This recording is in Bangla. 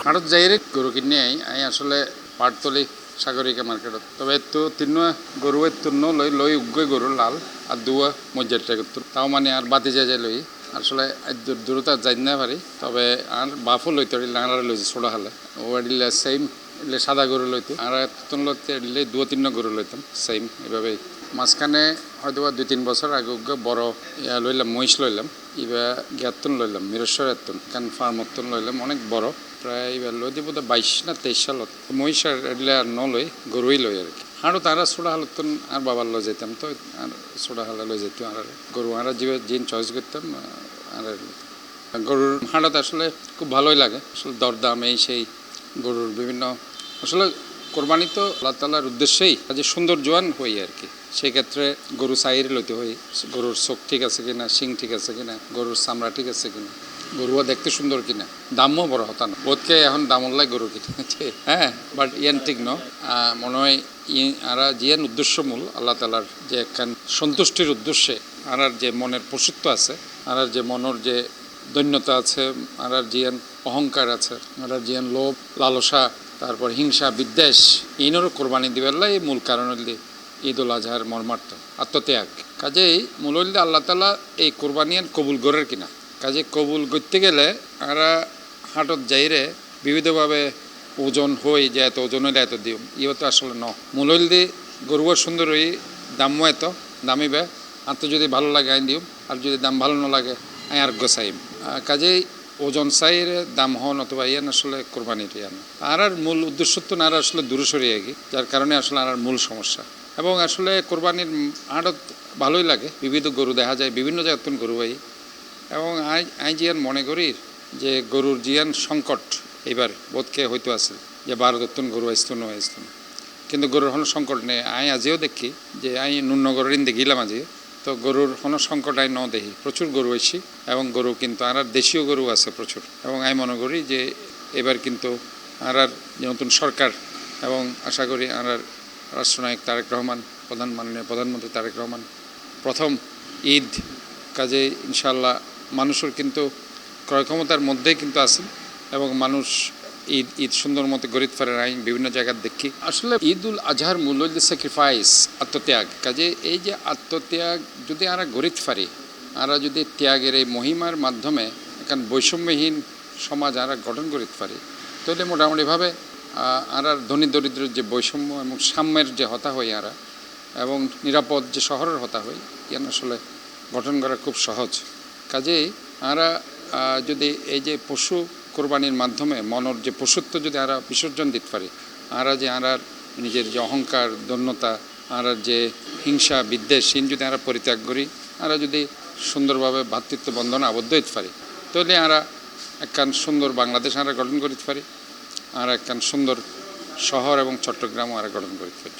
হাটত যাইরে গরু কিনে আই আসলে পাটতলি সাগরিকা মার্কেটত তবে তো তিন গরু তুন্ন লই লই উগ্গই গরু লাল আর দুয়া মজ্জার টাকা তাও মানে আর বাতি যায় লই আসলে দূরতা যাই না পারি তবে আর বাফও লইতে লাঙারে লইছে ছোটো হালে ও এডিলে সেম এলে সাদা গরু লইতো আর তুন লইতে এডিলে দু তিন গরু লইতাম সেম এভাবেই মাঝখানে হয়তো বা 2-3 বছর আগে বড় লইলাম মহিষ লইলাম এবার গ্যাতুন লইলাম মিরেশ্বর এতুন কারণ ফার্মতুন লইলাম অনেক বড় প্রায় এবার লই দিব 22 না 23 সালত মহিষ আর এডিলে আর নলই গরুই লই আর কি হাঁড়ো তারা ছোটো হালতুন আর বাবার লই যেতাম তো আর ছোটো হালে লই যেত আর গরু আর জিন চয়েস করতাম আর গরুর হাঁড়ত আসলে খুব ভালোই লাগে আসলে দরদাম এই সেই গরুর বিভিন্ন আসলে কোরবানি তো আল্লাহ তাআলার উদ্দেশ্যেই যে সুন্দর জোয়ান হই আর কি সেই ক্ষেত্রে গরু সাইরে লইতে হই গরুর চোখ ঠিক আছে কিনা শিং ঠিক আছে কিনা গরুর চামড়া ঠিক আছে কিনা গরুয়া দেখতে সুন্দর কিনা দামও বড় হতা না বোধকে এখন দাম উল্লাই গরু কিনেছে হ্যাঁ বাট ইয়ান ঠিক ন মনে হয় আর জিয়ান উদ্দেশ্যমূল আল্লাহ তাআলার যে একখান সন্তুষ্টির উদ্দেশ্যে আর যে মনের পশুত্ব আছে আর যে মনের যে দৈন্যতা আছে আর জিয়ান অহংকার আছে আর জিয়ান লোভ লালসা তারপর হিংসা বিদ্বেষ ইনেরও কোরবানি দিবেল্লা এই মূল কারণ হইলে ঈদ উল আজহার মর্মার্থ আত্মত্যাগ কাজেই মূল হইলে আল্লাহ তাআলা এই কোরবানিয়ান কবুল গড়ের কিনা কাজে কবুল করতে গেলে আরা হাটত যাইরে বিবিধভাবে ওজন হই যে এত ওজন হইলে এত দিও ইয়ে তো আসলে ন মূল হইলে গরুয়া সুন্দর হই দামও এত দামিবে আর তো যদি ভালো লাগে আইন দিও আর যদি দাম ভালো না লাগে আই আর গোসাইম কাজেই ওজন চাইরে দাম হন অথবা ইয়ান আসলে কোরবানির ইয়ান আর মূল উদ্দেশ্য তো না আসলে দূরে সরিয়ে গিয়ে যার কারণে আসলে আর মূল সমস্যা এবং আসলে কোরবানির হাটত ভালোই লাগে বিবিধ গরু দেখা যায় বিভিন্ন জায়গায় গরু হয় এবং আই জিয়ান মনে করি যে গরুর জিয়ান সংকট এবার বোধকে হয়তো আছে যে 12 দত্তন গরু আসতুন আসতুন কিন্তু গরুর কোনো সংকট নেই আই আজিও দেখি যে আই নুন্নগরের ইন্দে গেলাম আজি তো গরুর কোনো সংকট আই ন দেখি প্রচুর গরু আসি এবং গরু কিন্তু আর দেশীয় গরু আছে প্রচুর এবং আমি মনে করি যে এবার কিন্তু আর নতুন সরকার এবং আশা করি আর রাষ্ট্রনায়ক তারেক রহমান মাননীয় প্রধানমন্ত্রী তারেক রহমান প্রথম ঈদ কাজে ইনশাল্লাহ মানুষের কিন্তু ক্রয় ক্ষমতার মধ্যেই কিন্তু আছেন এবং মানুষ ঈদ সুন্দর মতো গরিত ফারের আইন বিভিন্ন জায়গায় দেখি আসলে ঈদ উল আজহার মূল হল স্যাক্রিফাইস আত্মত্যাগ কাজে এই যে আত্মত্যাগ যদি আমরা গরিত ফারি আমরা যদি ত্যাগের এই মহিমার মাধ্যমে এখন বৈষম্যহীন সমাজ আমরা গঠন করিতে পারি তাহলে মোটামুটিভাবে আর ধনী দরিদ্রের যে বৈষম্য এবং সাম্যের যে হতা হয় আরা এবং নিরাপদ যে শহরের হতা হয় ইয়ান আসলে গঠন করা খুব সহজ কাজেই আমরা যদি এই যে পশু কোরবানির মাধ্যমে মনের যে পশুত্ব যদি আমরা বিসর্জন দিতে পারি আমরা যে আমরা নিজের যে অহংকার দন্যতা আমরা যে হিংসা বিদ্বেষ যদি আমরা পরিত্যাগ করি আমরা যদি সুন্দরভাবে ভ্রাতৃত্ব বন্ধনে আবদ্ধ হতে পারি তাহলে আমরা একখান সুন্দর বাংলাদেশ আমরা গঠন করতে পারি আর একখান সুন্দর শহর এবং চট্টগ্রামও আমরা গঠন করতে পারি।